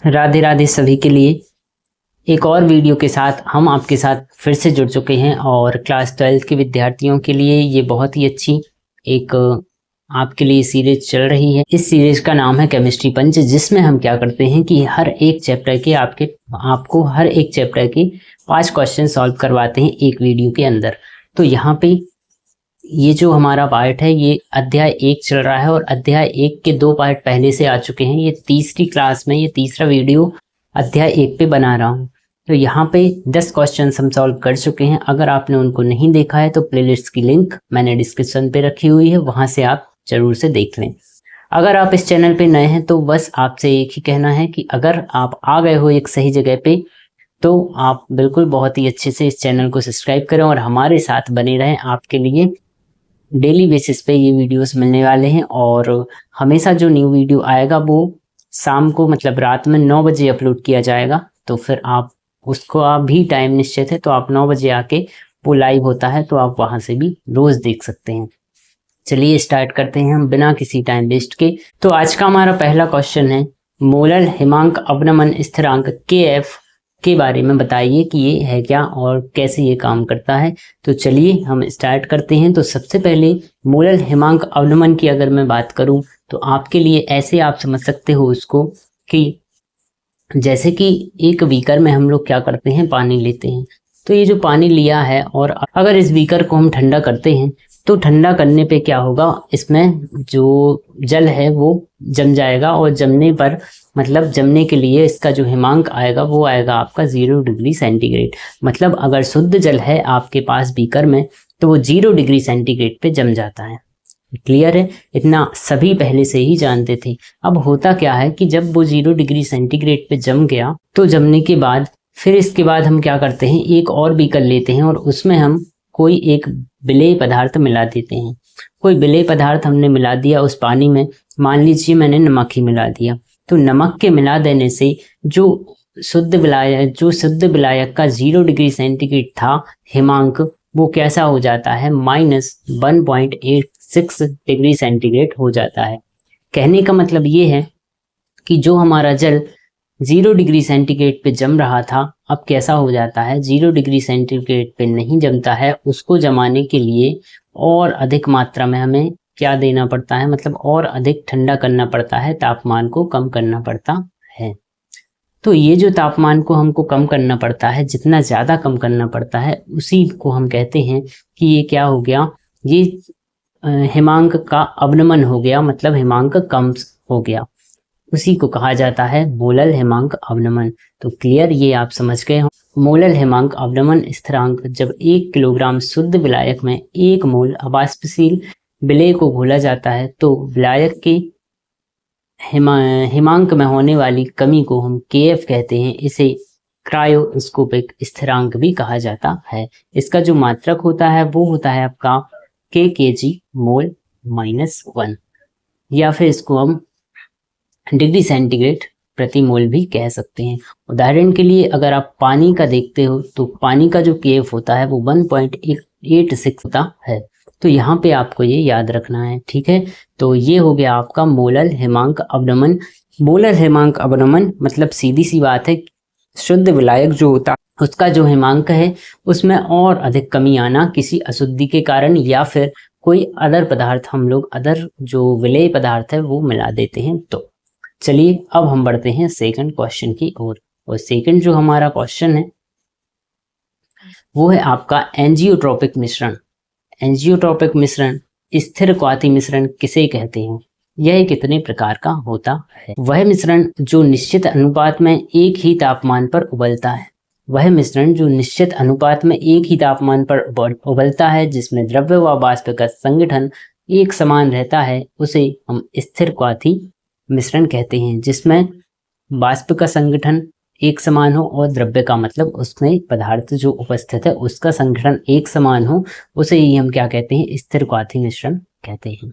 राधे राधे सभी के लिए एक और वीडियो के साथ हम आपके साथ फिर से जुड़ चुके हैं और क्लास 12 के विद्यार्थियों के लिए ये बहुत ही अच्छी एक आपके लिए सीरीज चल रही है। इस सीरीज का नाम है केमिस्ट्री पंच, जिसमें हम क्या करते हैं कि हर एक चैप्टर के आपको हर एक चैप्टर के 5 क्वेश्चन सॉल्व करवाते हैं एक वीडियो के अंदर। तो यहाँ पे ये जो हमारा पार्ट है ये अध्याय 1 चल रहा है और अध्याय 1 के 2 पार्ट पहले से आ चुके हैं। ये तीसरी क्लास में ये तीसरा वीडियो अध्याय 1 पे बना रहा हूँ। तो यहाँ पे 10 क्वेश्चन हम सॉल्व कर चुके हैं। अगर आपने उनको नहीं देखा है तो प्लेलिस्ट की लिंक मैंने डिस्क्रिप्शन पे रखी हुई है, वहां से आप जरूर से देख लें। अगर आप इस चैनल पे नए हैं तो बस आपसे एक ही कहना है कि अगर आप आ गए हो एक सही जगह पे तो आप बिल्कुल बहुत ही अच्छे से इस चैनल को सब्सक्राइब करें और हमारे साथ बने रहें। आपके लिए डेली बेसिस पे ये वीडियोस मिलने वाले हैं और हमेशा जो न्यू वीडियो आएगा वो शाम को मतलब रात में 9 बजे अपलोड किया जाएगा। तो फिर आप उसको आप भी टाइम निश्चित है तो आप 9 बजे आके वो लाइव होता है तो आप वहां से भी रोज देख सकते हैं। चलिए स्टार्ट करते हैं हम बिना किसी टाइम वेस्ट के। तो आज का हमारा पहला क्वेश्चन है मोलर हिमांक अवनमन स्थिरांक KF के बारे में बताइए कि ये है क्या और कैसे ये काम करता है। तो चलिए हम स्टार्ट करते हैं। तो सबसे पहले मोलर हिमांक अवनमन की अगर मैं बात करूं तो आपके लिए ऐसे आप समझ सकते हो उसको कि जैसे कि एक बीकर में हम लोग क्या करते हैं, पानी लेते हैं। तो ये जो पानी लिया है और अगर इस बीकर को हम ठंडा करते हैं तो ठंडा करने पे क्या होगा, इसमें जो जल है वो जम जाएगा और जमने पर मतलब जमने के लिए इसका जो हिमांक आएगा वो आएगा आपका 0 डिग्री सेंटीग्रेड। मतलब अगर शुद्ध जल है आपके पास बीकर में तो वो 0 डिग्री सेंटीग्रेड पे जम जाता है। क्लियर है, इतना सभी पहले से ही जानते थे। अब होता क्या है कि जब वो 0 डिग्री सेंटीग्रेड पे जम गया तो जमने के बाद फिर इसके बाद हम क्या करते हैं, एक और बीकर लेते हैं और उसमें हम कोई एक विलेय पदार्थ मिला देते हैं। कोई विलेय पदार्थ हमने मिला दिया उस पानी में, मान लीजिए मैंने नमक ही मिला दिया। तो नमक के मिला देने से जो शुद्ध विलायक का 0 डिग्री सेंटीग्रेड था हिमांक, वो कैसा हो जाता है, -1.86 डिग्री सेंटीग्रेड हो जाता है। कहने का मतलब ये है कि जो हमारा जल 0 डिग्री सेंटीग्रेड पे जम रहा था अब कैसा हो जाता है, 0 डिग्री सेंटीग्रेड पे नहीं जमता है। उसको जमाने के लिए और अधिक मात्रा में हमें क्या देना पड़ता है, मतलब और अधिक ठंडा करना पड़ता है, तापमान को कम करना पड़ता है। तो ये जो तापमान को हमको कम करना पड़ता है, जितना ज्यादा कम करना पड़ता है उसी को हम कहते हैं कि ये क्या हो गया, ये हिमांक का अवनमन हो गया, मतलब हिमांक कम हो गया। उसी को कहा जाता है मोलर हिमांक अवनमन। तो क्लियर, ये आप समझ गए हो। मोलर हिमांक अवनमन स्थिरांक जब 1 किलोग्राम शुद्ध विलायक में 1 मोल अवाष्पशील विलेय को घोला जाता है तो विलायक के हिमांक में होने वाली कमी को हम KF कहते हैं। इसे क्रायोस्कोपिक स्थिरांक भी कहा जाता है। इसका जो मात्रक होता है वो होता है आपका kg मोल -1, या फिर इसको हम डिग्री सेंटीग्रेड प्रति मोल भी कह सकते हैं। उदाहरण के लिए अगर आप पानी का देखते हो तो पानी का जो KF होता है वो 1.86 होता है। तो यहाँ पे आपको ये याद रखना है, ठीक है। तो ये हो गया आपका मोलर हिमांक अवनमन। मोलर हिमांक अवनमन मतलब सीधी सी बात है, शुद्ध विलायक जो होता है उसका जो हिमांक है उसमें और अधिक कमी आना किसी अशुद्धि के कारण, या फिर कोई अदर पदार्थ हम लोग अदर जो विलेय पदार्थ है वो मिला देते हैं। तो चलिए अब हम बढ़ते हैं सेकंड क्वेश्चन की ओर। और सेकंड जो हमारा क्वेश्चन है वो है आपका एंजियोट्रोपिक मिश्रण। एंजियोट्रोपिक मिश्रण, स्थिर क्वाथी मिश्रण किसे कहते हैं, यह कितने प्रकार का होता है। वह मिश्रण जो निश्चित अनुपात में एक ही तापमान पर उबलता है। वह मिश्रण जो निश्चित अनुपात में एक ही तापमान पर उबलता है, जिसमें द्रव्य व वाष्प का संगठन एक समान रहता है, उसे हम स्थिर क्वाथी मिश्रण कहते हैं। जिसमें वाष्प का संगठन एक समान हो और द्रव्य का मतलब उसमें पदार्थ जो उपस्थित है उसका संगठन एक समान हो, उसे ही हम क्या कहते हैं, स्थिर क्वाथी मिश्रण कहते हैं।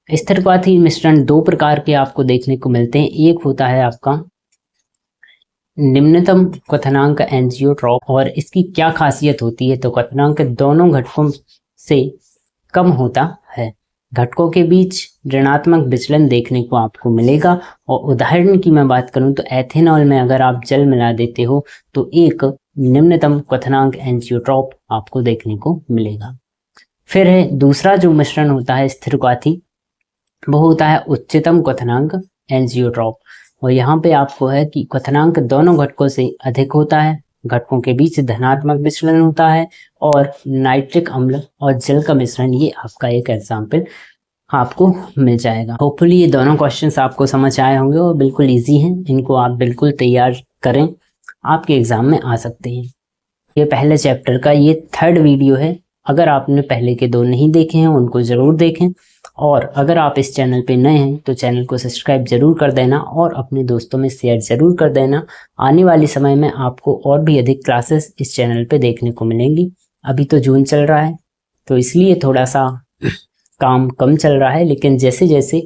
स्थिर क्वाथी मिश्रण 2 प्रकार के आपको देखने को मिलते हैं। एक होता है आपका निम्नतम क्वथनांक एंजियोट्रोप, और इसकी क्या खासियत होती है, तो क्वथनांक दोनों घटकों से कम होता है। घटकों के बीच ऋणात्मक विचलन देखने को आपको मिलेगा। और उदाहरण की मैं बात करूं तो एथेनॉल में अगर आप जल मिला देते हो तो एक निम्नतम क्वथनांक एंजियोट्रॉप आपको देखने को मिलेगा। फिर है दूसरा जो मिश्रण होता है स्थिरघाती, वो होता है उच्चतम क्वथनांक एंजियोट्रॉप। और यहाँ पे आपको है कि क्वथनांक दोनों घटकों से अधिक होता है, घटकों के बीच धनात्मक विचलन होता है और नाइट्रिक अम्ल और जल का मिश्रण, ये आपका एक एग्जाम्पल आपको मिल जाएगा। होपफुली ये दोनों क्वेश्चंस आपको समझ आए होंगे और बिल्कुल इजी हैं, इनको आप बिल्कुल तैयार करें, आपके एग्जाम में आ सकते हैं। ये पहले चैप्टर का ये 3rd वीडियो है। अगर आपने पहले के 2 नहीं देखे हैं उनको ज़रूर देखें, और अगर आप इस चैनल पे नए हैं तो चैनल को सब्सक्राइब जरूर कर देना और अपने दोस्तों में शेयर जरूर कर देना। आने वाले समय में आपको और भी अधिक क्लासेस इस चैनल पे देखने को मिलेंगी। अभी तो जून चल रहा है तो इसलिए थोड़ा सा काम कम चल रहा है, लेकिन जैसे जैसे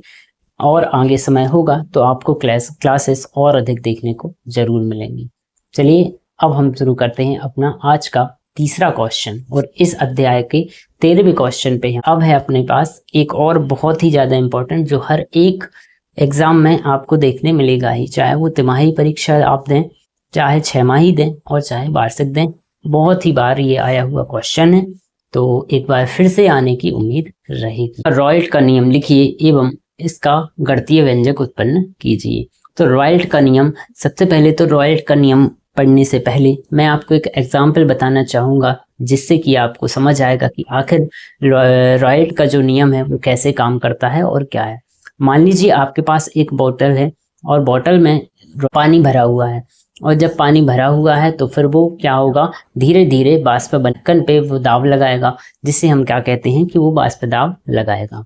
और आगे समय होगा तो आपको क्लासेस और अधिक देखने को जरूर मिलेंगी। चलिए अब हम शुरू करते हैं अपना आज का तीसरा क्वेश्चन, और इस अध्याय के 13वें क्वेश्चन पे हैं। अब है अपने पास एक और बहुत ही ज़्यादा इम्पोर्टेंट, जो हर एक एग्ज़ाम में आपको देखने मिलेगा ही, चाहे वो तिमाही परीक्षा आप दें, चाहे 6 माही दें और चाहे वार्षिक दें। बहुत ही बार ये आया हुआ क्वेश्चन है, तो एक बार फिर से आने की उम्मीद रहेगी। रॉयल्ट का नियम लिखिए एवं इसका गणितीय व्यंजक उत्पन्न कीजिए। तो रॉयल्ट का नियम, सबसे पहले तो रॉयल्ट का नियम पढ़ने से पहले मैं आपको एक एग्जाम्पल बताना चाहूँगा, जिससे कि आपको समझ आएगा कि आखिर रॉयल्ट का जो नियम है वो कैसे काम करता है और क्या है। मान लीजिए आपके पास एक बोतल है और बोतल में पानी भरा हुआ है, और जब पानी भरा हुआ है तो फिर वो क्या होगा, धीरे धीरे बाष्प बनकन पे वो दाब लगाएगा, जिससे हम क्या कहते हैं कि वो बाष्प दाब लगाएगा।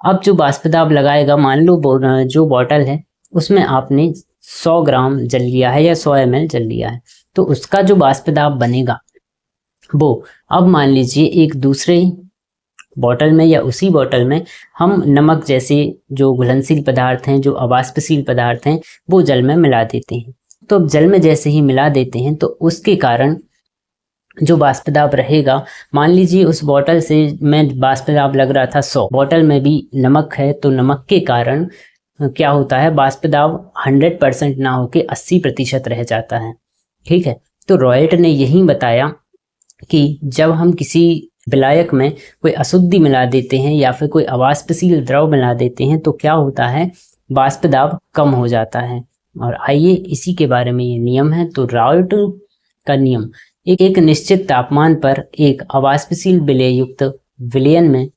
अब जो बाष्प दाब लगाएगा, मान लो जो बोतल है उसमें आपने 100 ग्राम जल लिया है या 100 ml जल लिया है, तो उसका जो बाष्प दाब बनेगा वो, अब मान लीजिए एक दूसरे बोतल में या उसी बोतल में हम नमक जैसे जो घुलनशील पदार्थ हैं, जो अवाष्पशील पदार्थ हैं, वो जल में मिला देते हैं। तो अब जल में जैसे ही मिला देते हैं तो उसके कारण जो बाष्प दाब रहेगा, मान लीजिए उस बोतल से में बाष्प दाब लग रहा था 100, बोतल में भी नमक है तो नमक के कारण क्या होता है, बाष्प दाब 100% ना होके 80% रह जाता है। ठीक है, तो रॉयल्ट ने यही बताया कि जब हम किसी विलायक में कोई अशुद्धि मिला देते हैं या फिर कोई अवाष्पशील द्रव मिला देते हैं तो क्या होता है, बाष्प दाब कम हो जाता है। और आइए इसी के बारे में ये नियम है। तो रॉयल्ट का नियम, एक निश्चित तापमान पर एक अवाष्पशील विलेय युक्त विलयन में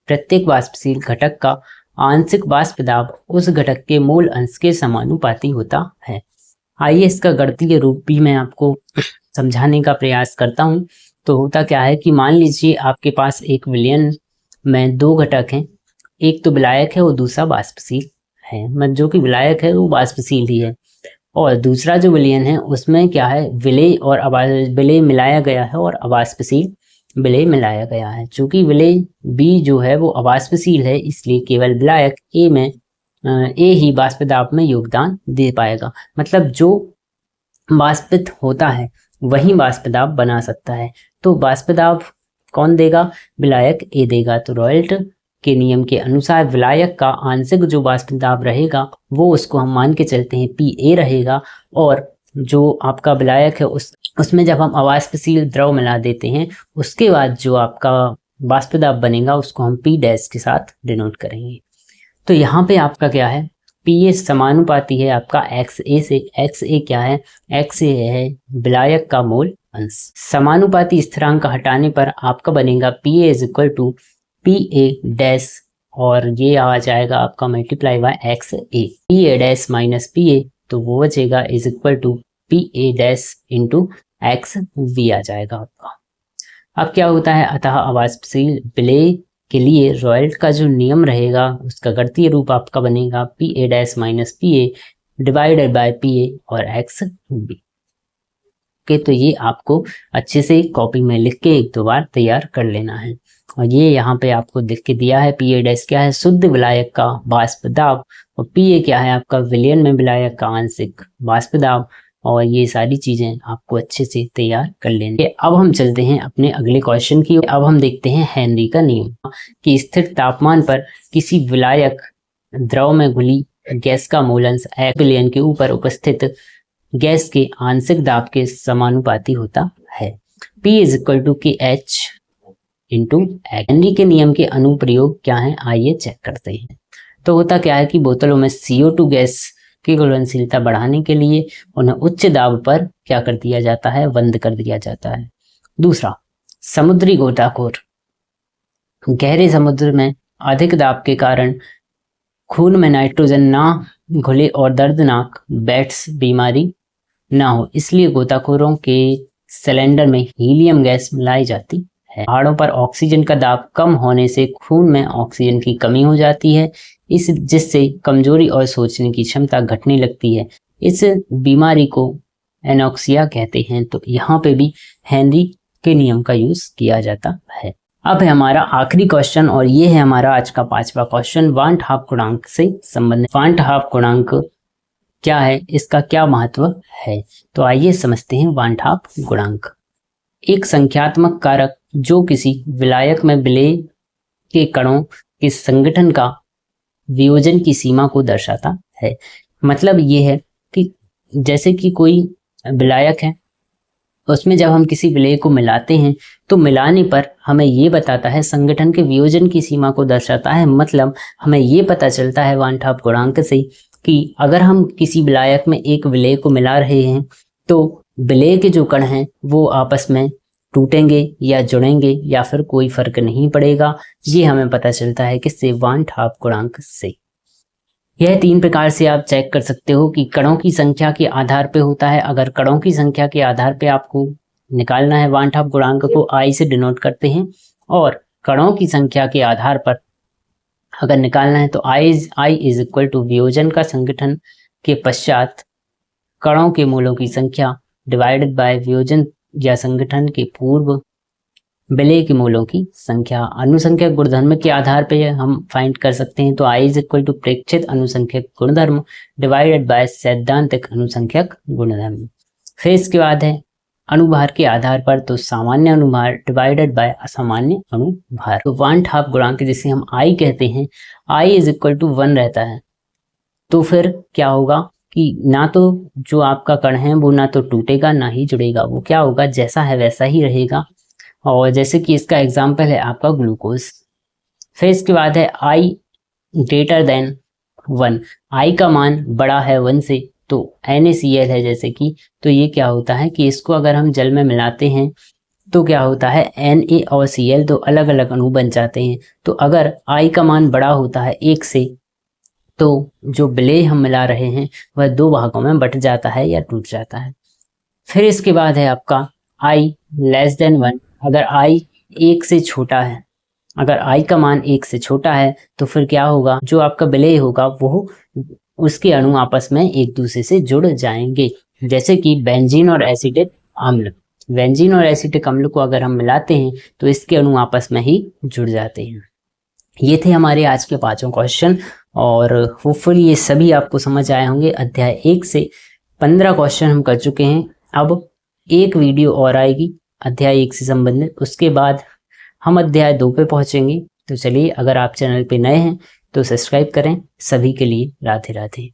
प्रत्येक वाष्पशील घटक का आंशिक बाष्प दाब उस घटक के मूल अंश के समानुपाती होता है। आइए इसका गणितीय रूप भी मैं आपको समझाने का प्रयास करता हूँ। तो होता क्या है कि मान लीजिए आपके पास एक विलयन में 2 घटक हैं, एक तो विलायक है और दूसरा वाष्पशील है, मतलब जो कि विलायक है वो वाष्पशील ही है, और दूसरा जो विलयन है उसमें क्या है, विलेय और विलेय मिलाया गया है और अवाष्पशील विलेय मिलाया गया है। चूंकि विलेय बी जो है वो अवाष्पशील है, इसलिए केवल विलायक ए में ए ही बाष्प दाब में योगदान दे पाएगा, मतलब जो बाष्पित होता है वही बाष्प दाब बना सकता है। तो बाष्प दाब कौन देगा, विलायक ए देगा। तो रॉयल्ट के नियम के अनुसार विलायक का आंशिक जो बाष्प दाब रहेगा वो उसको हम मान के चलते हैं पी ए रहेगा, और जो आपका विलायक है उसमें जब हम अवाष्पशील द्रव मिला देते हैं उसके बाद जो आपका बाष्प दाब बनेगा उसको हम पी डैश के साथ डिनोट करेंगे। तो यहाँ पे आपका क्या है, पी ए समानुपाती है आपका एक्स ए से। एक्स ए क्या है, एक्स ए है विलायक का मूल अंश। समानुपाती स्थिरांक का हटाने पर आपका बनेगा P A is equal to P A dash, और ये आ जाएगा आपका multiply by X A, P A dash minus P A, तो वो बचेगा is equal to P A dash into X V आ जाएगा आपका। अब क्या होता है, अतः अवाष्पशील विलेय के लिए रॉयल्ट का जो नियम रहेगा उसका गणितीय रूप आपका बनेगा P A dash minus P A divided by P A और एक्स बी के। तो ये आपको अच्छे से कॉपी में लिख के 1-2 बार तैयार कर लेना है। और ये यहाँ पे आपको लिख के दिया है, पी ए डैश क्या है, शुद्ध विलायक का बाष्प दाब, और पी ए क्या है आपका विलयन में विलायक का आंशिक बाष्प दाब, और ये सारी चीज़ें आपको अच्छे से तैयार कर लेनी है। अब हम चलते हैं अपने अगले क्वेश्चन की। अब हम देखते हैं हेनरी का नियम कि स्थिर तापमान पर किसी विलायक द्रव में घुली गैस का मूलंश एक्विलियन के ऊपर उपस्थित गैस के आंशिक दाब के समानुपाती होता है। P इज इक्वल टू के एच इंटू एक्स। हेनरी के नियम के अनुप्रयोग क्या है, आइए चेक करते हैं। तो होता क्या है कि बोतलों में CO2 गैस की घुलनशीलता बढ़ाने के लिए उन्हें उच्च दाब पर क्या कर दिया जाता है, बंद कर दिया जाता है। दूसरा, समुद्री गोताखोर गहरे समुद्र में अधिक दाब के कारण खून में नाइट्रोजन ना घुले और दर्दनाक बेट्स बीमारी ना हो, इसलिए गोताखोरों के सिलेंडर में हीलियम गैस मिलाई जाती है। पहाड़ों पर ऑक्सीजन का दाब कम होने से खून में ऑक्सीजन की कमी हो जाती है, जिससे कमजोरी और सोचने की क्षमता घटने लगती है। इस बीमारी को एनोक्सिया कहते हैं। तो यहाँ पे भी हेनरी के नियम का यूज किया जाता है। अब है हमारा आखिरी क्वेश्चन और ये है हमारा आज का 5वां क्वेश्चन, वान हाफ गुणांक से संबंधित। वान हाफ गुणांक क्या है, इसका क्या महत्व है, तो आइए समझते हैं। वान हाफ गुणांक एक संख्यात्मक कारक जो किसी विलायक में विलेय के कणों के संगठन का वियोजन की सीमा को दर्शाता है। मतलब ये है कि जैसे कि कोई विलायक है, उसमें जब हम किसी विलेय को मिलाते हैं तो मिलाने पर हमें ये बताता है, संगठन के वियोजन की सीमा को दर्शाता है। मतलब हमें ये पता चलता है वान हाफ गुणांक से कि अगर हम किसी विलायक में एक विलेय को मिला रहे हैं तो विलेय के जो कण हैं वो आपस में टूटेंगे या जुड़ेंगे या फिर कोई फर्क नहीं पड़ेगा। ये हमें पता चलता है किससे, वान हाफ गुणांक से। यह 3 प्रकार से आप चेक कर सकते हो कि कणों की संख्या के आधार पे होता है। अगर कणों की संख्या के आधार पे आपको निकालना है वान हाफ गुणांक को I से डिनोट करते हैं, और कणों की संख्या के आधार पर अगर निकालना है तो I इज इक्वल टू वियोजन का संगठन के पश्चात कणों के मूलों की संख्या डिवाइडेड बाय वियोजन या संगठन के पूर्व विलेय के मूलों की संख्या। अनुसंख्यक गुणधर्म के आधार पर हम फाइंड कर सकते हैं। तो I इज इक्वल टू प्रेक्षित अनुसंख्यक गुणधर्म डिवाइडेड बाय सैद्धांतिक अनुसंख्यक गुणधर्म। फिर इसके बाद है अनुभार के आधार पर, तो सामान्य अनुभार डिवाइडेड बाय असामान्य अनुभार। तो वान हाफ गुणांक जिसे हम I कहते हैं, I इज इक्वल टू 1 रहता है। तो फिर क्या होगा कि ना तो जो आपका कण है वो ना तो टूटेगा ना ही जुड़ेगा, वो क्या होगा, जैसा है वैसा ही रहेगा। और जैसे कि इसका एग्जाम्पल है आपका ग्लूकोज। फिर इसके बाद है I ग्रेटर देन 1, I का मान बड़ा है 1 से, तो NaCl है जैसे कि, तो ये क्या होता है कि इसको अगर हम जल में मिलाते हैं तो क्या होता है, Na और Cl तो अलग अलग अणु बन जाते हैं। तो अगर I का मान बड़ा होता है 1 से, तो जो विलेय हम मिला रहे हैं वह 2 भागों में बट जाता है या टूट जाता है। फिर इसके बाद है आपका I लेस देन 1, अगर I 1 से छोटा है, अगर I का मान 1 से छोटा है तो फिर क्या होगा, जो आपका विलेय होगा वो उसके अणु आपस में एक दूसरे से जुड़ जाएंगे। जैसे कि बेंजीन और एसिटिक अम्ल, बेंजीन और एसिटिक अम्ल को अगर हम मिलाते हैं तो इसके अणु आपस में ही जुड़ जाते हैं। ये थे हमारे आज के 5 क्वेश्चन और होपफुली ये सभी आपको समझ आए होंगे। अध्याय 1 से 15 क्वेश्चन हम कर चुके हैं। अब एक वीडियो और आएगी अध्याय 1 से संबंधित, उसके बाद हम अध्याय 2 पे पहुंचेंगे। तो चलिए, अगर आप चैनल पे नए हैं तो सब्सक्राइब करें। सभी के लिए राधे राधे।